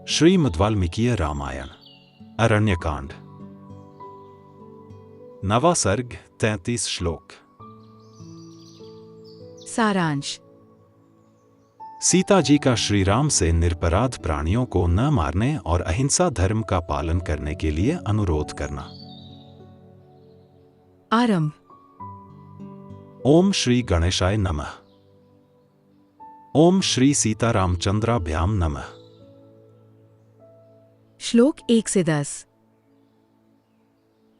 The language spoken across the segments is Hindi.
श्रीमद् वाल्मीकीय रामायण अरण्यकांड 9वां सर्ग 33 श्लोक। सारांश। सीता जी का श्री राम से निरपराध प्राणियों को न मारने और अहिंसा धर्म का पालन करने के लिए अनुरोध करना। आरंभ। ओम श्री गणेशाय नमः। ओम श्री सीतारामचंद्राभ्याम नमः। श्लोक 1 से 10।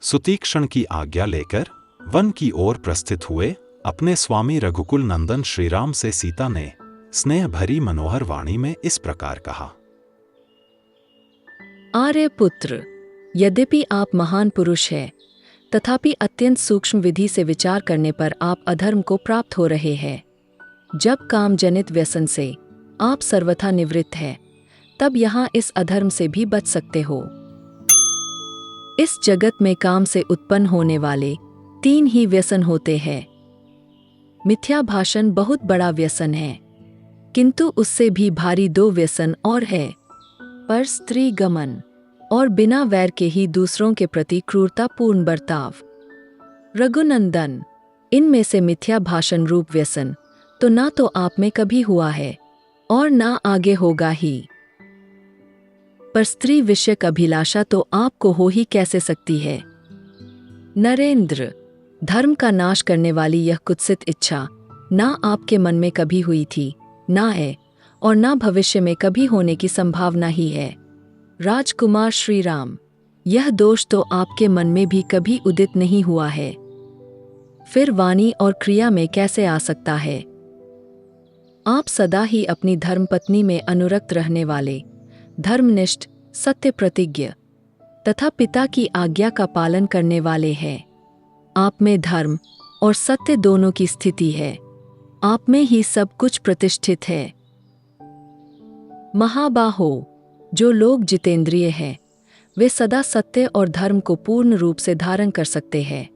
सुतीक्षण की आज्ञा लेकर वन की ओर प्रस्थित हुए अपने स्वामी रघुकुल नंदन श्रीराम से सीता ने स्नेह भरी मनोहर वाणी में इस प्रकार कहा। आर्यपुत्र, यद्यपि आप महान पुरुष हैं, तथापि अत्यंत सूक्ष्म विधि से विचार करने पर आप अधर्म को प्राप्त हो रहे हैं। जब काम जनित व्यसन से आप सर्वथा निवृत्त हैं, तब यहाँ इस अधर्म से भी बच सकते हो। इस जगत में काम से उत्पन्न होने वाले 3 ही व्यसन होते हैं। मिथ्या भाषण बहुत बड़ा व्यसन है, किंतु उससे भी भारी 2 व्यसन और है, पर स्त्री गमन और बिना वैर के ही दूसरों के प्रति क्रूरतापूर्ण बर्ताव। रघुनंदन, इनमें से मिथ्या भाषण रूप व्यसन तो ना तो आप में कभी हुआ है और ना आगे होगा ही, पर स्त्री विषयक अभिलाषा तो आपको हो ही कैसे सकती है। नरेंद्र, धर्म का नाश करने वाली यह कुत्सित इच्छा ना आपके मन में कभी हुई थी, ना है और ना भविष्य में कभी होने की संभावना ही है। राजकुमार श्री राम, यह दोष तो आपके मन में भी कभी उदित नहीं हुआ है, फिर वाणी और क्रिया में कैसे आ सकता है। आप सदा ही अपनी धर्मपत्नी में अनुरक्त रहने वाले, धर्मनिष्ठ, सत्य प्रतिज्ञ तथा पिता की आज्ञा का पालन करने वाले हैं। आप में धर्म और सत्य दोनों की स्थिति है, आप में ही सब कुछ प्रतिष्ठित है। महाबाहो, जो लोग जितेंद्रिय हैं, वे सदा सत्य और धर्म को पूर्ण रूप से धारण कर सकते हैं।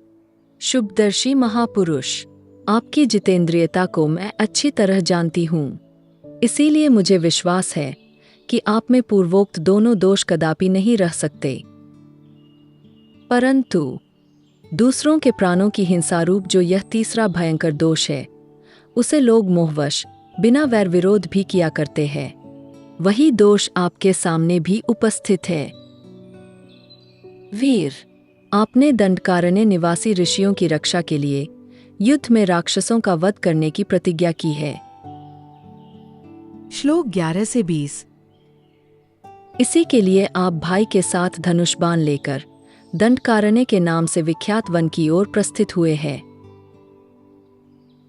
शुभदर्शी महापुरुष, आपकी जितेंद्रियता को मैं अच्छी तरह जानती हूँ, इसीलिए मुझे विश्वास है कि आप में पूर्वोक्त दोनों दोष कदापि नहीं रह सकते। परंतु दूसरों के प्राणों की हिंसा रूप जो यह तीसरा भयंकर दोष है, उसे लोग मोहवश बिना वैर विरोध भी किया करते हैं। वही दोष आपके सामने भी उपस्थित है। वीर, आपने दंडकारण्य निवासी ऋषियों की रक्षा के लिए युद्ध में राक्षसों का वध करने की प्रतिज्ञा की है। श्लोक 11 से 20। इसी के लिए आप भाई के साथ धनुष बाण लेकर दंडकारण्य के नाम से विख्यात वन की ओर प्रस्थित हुए हैं।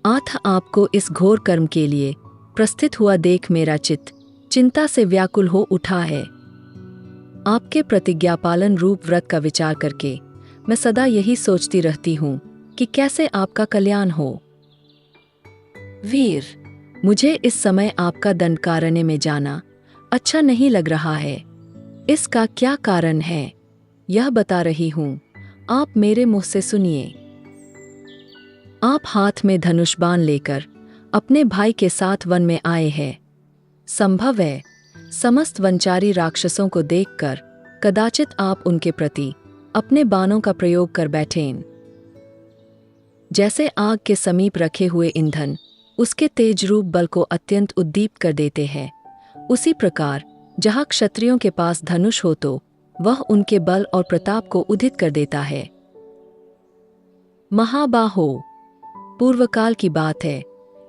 आठ आपको इस घोर कर्म के लिए प्रस्थित हुआ देख मेरा चित्त चिंता से व्याकुल हो उठा है। आपके प्रतिज्ञापालन रूप व्रत का विचार करके मैं सदा यही सोचती रहती हूँ कि कैसे आपका कल्याण हो। वीर, मुझे इस समय आपका दंडकारण्य में जाना अच्छा नहीं लग रहा है। इसका क्या कारण है, यह बता रही हूँ, आप मेरे मुंह से सुनिए। आप हाथ में धनुष बाण लेकर अपने भाई के साथ वन में आए हैं। संभव है समस्त वनचारी राक्षसों को देखकर कदाचित आप उनके प्रति अपने बाणों का प्रयोग कर बैठें। जैसे आग के समीप रखे हुए ईंधन उसके तेज रूप बल को अत्यंत उद्दीप्त कर देते हैं, उसी प्रकार जहाँ क्षत्रियों के पास धनुष हो तो वह उनके बल और प्रताप को उदित कर देता है। महाबाहो, पूर्वकाल की बात है,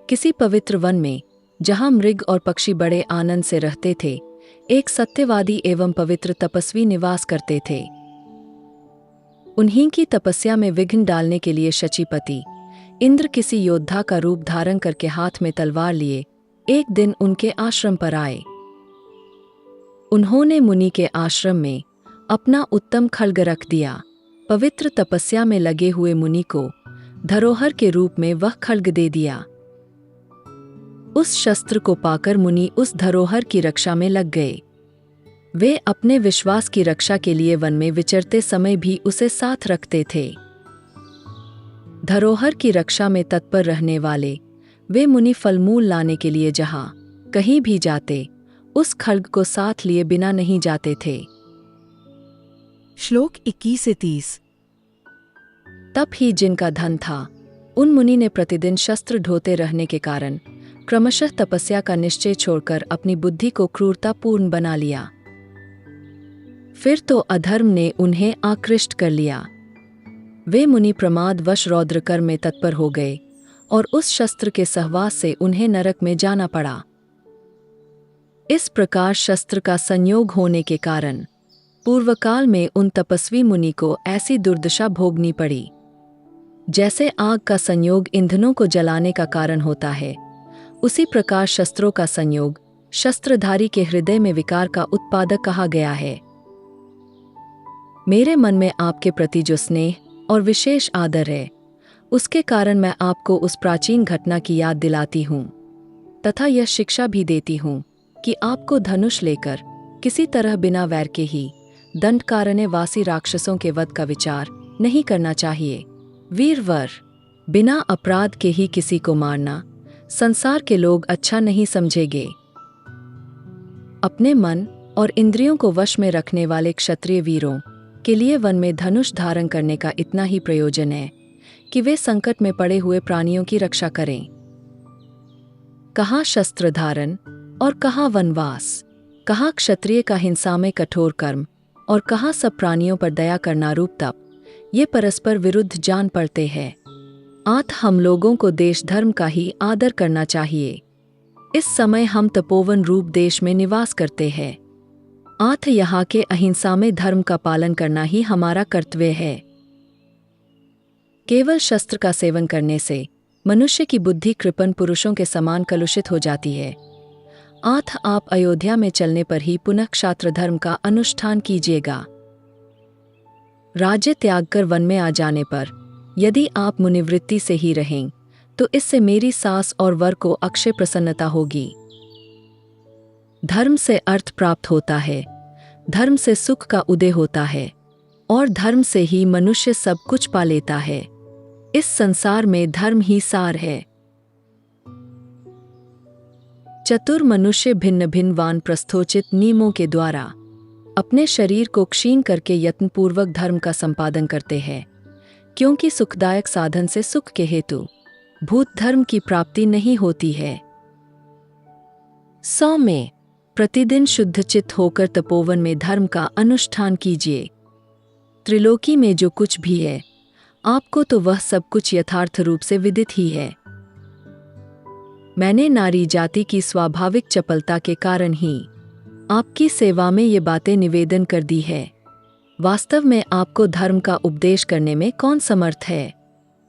किसी पवित्र वन में जहाँ मृग और पक्षी बड़े आनंद से रहते थे, एक सत्यवादी एवं पवित्र तपस्वी निवास करते थे। उन्हीं की तपस्या में विघ्न डालने के लिए शचीपति इंद्र किसी योद्धा का रूप धारण करके हाथ में तलवार लिए एक दिन उनके आश्रम पर आए। उन्होंने मुनि के आश्रम में अपना उत्तम खड्ग रख दिया। पवित्र तपस्या में लगे हुए मुनि को धरोहर के रूप में वह खड्ग दे दिया। उस शस्त्र को पाकर मुनि उस धरोहर की रक्षा में लग गए। वे अपने विश्वास की रक्षा के लिए वन में विचरते समय भी उसे साथ रखते थे। धरोहर की रक्षा में तत्पर रहने वाले वे मुनि फलमूल लाने के लिए जहाँ कहीं भी जाते उस खड्ग को साथ लिए बिना नहीं जाते थे। श्लोक 21 से 30। तब ही जिनका धन था, उन मुनि ने प्रतिदिन शस्त्र ढोते रहने के कारण क्रमशः तपस्या का निश्चय छोड़कर अपनी बुद्धि को क्रूरतापूर्ण बना लिया। फिर तो अधर्म ने उन्हें आकृष्ट कर लिया। वे मुनि प्रमादवश रौद्रकर्म में तत्पर हो गए और उस शस्त्र के सहवास से उन्हें नरक में जाना पड़ा। इस प्रकार शस्त्र का संयोग होने के कारण पूर्वकाल में उन तपस्वी मुनि को ऐसी दुर्दशा भोगनी पड़ी। जैसे आग का संयोग ईंधनों को जलाने का कारण होता है, उसी प्रकार शस्त्रों का संयोग शस्त्रधारी के हृदय में विकार का उत्पादक कहा गया है। मेरे मन में आपके प्रति जो स्नेह और विशेष आदर है, उसके कारण मैं आपको उस प्राचीन घटना की याद दिलाती हूँ तथा यह शिक्षा भी देती हूँ कि आपको धनुष लेकर किसी तरह बिना वैर के ही दंडकारण्य वासी राक्षसों के वध का विचार नहीं करना चाहिए। वीरवर, बिना अपराध के ही किसी को मारना संसार के लोग अच्छा नहीं समझेंगे। अपने मन और इंद्रियों को वश में रखने वाले क्षत्रिय वीरों के लिए वन में धनुष धारण करने का इतना ही प्रयोजन है कि वे संकट में पड़े हुए प्राणियों की रक्षा करें। कहाँ शस्त्र धारण और कहाँ वनवास, कहाँ क्षत्रिय का हिंसा में कठोर कर्म और कहाँ सब प्राणियों पर दया करना रूप तप, ये परस्पर विरुद्ध जान पड़ते हैं। आत हम लोगों को देश धर्म का ही आदर करना चाहिए। इस समय हम तपोवन रूप देश में निवास करते हैं। आत यहाँ के अहिंसा में धर्म का पालन करना ही हमारा कर्तव्य है। केवल शस्त्र का सेवन करने से मनुष्य की बुद्धि कृपण पुरुषों के समान कलुषित हो जाती है। आत आप अयोध्या में चलने पर ही पुनः क्षात्र धर्म का अनुष्ठान कीजिएगा। राज्य त्याग कर वन में आ जाने पर यदि आप मुनिवृत्ति से ही रहें तो इससे मेरी सास और वर को अक्षय प्रसन्नता होगी। धर्म से अर्थ प्राप्त होता है, धर्म से सुख का उदय होता है और धर्म से ही मनुष्य सब कुछ पा लेता है। इस संसार में धर्म ही सार है। चतुर मनुष्य भिन्न भिन्न वानप्रस्थोचित नियमों के द्वारा अपने शरीर को क्षीण करके यत्नपूर्वक धर्म का संपादन करते हैं, क्योंकि सुखदायक साधन से सुख के हेतु भूत धर्म की प्राप्ति नहीं होती है। 100 में प्रतिदिन शुद्धचित्त होकर तपोवन में धर्म का अनुष्ठान कीजिए। त्रिलोकी में जो कुछ भी है, आपको तो वह सब कुछ यथार्थ रूप से विदित ही है। मैंने नारी जाति की स्वाभाविक चपलता के कारण ही आपकी सेवा में ये बातें निवेदन कर दी है। वास्तव में आपको धर्म का उपदेश करने में कौन समर्थ है?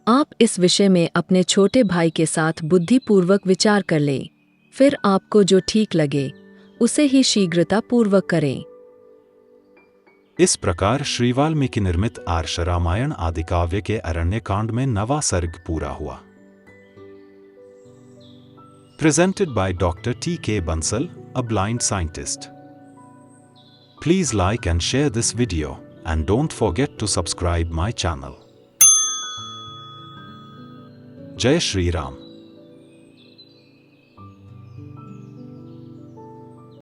आप इस विषय में अपने छोटे भाई के साथ बुद्धिपूर्वक विचार कर लें, फिर आपको जो ठीक लगे उसे ही शीघ्रता पूर्वक करें। इस प्रकार श्री वाल्मीकि निर्मित आर्ष रामायण आदि काव्य के अरण्यकांड में 9वां सर्ग पूरा हुआ। Presented by Dr. T.K. Bansal, a blind scientist. Please like and share this video, and don't forget to subscribe my channel. Jai Shri Ram.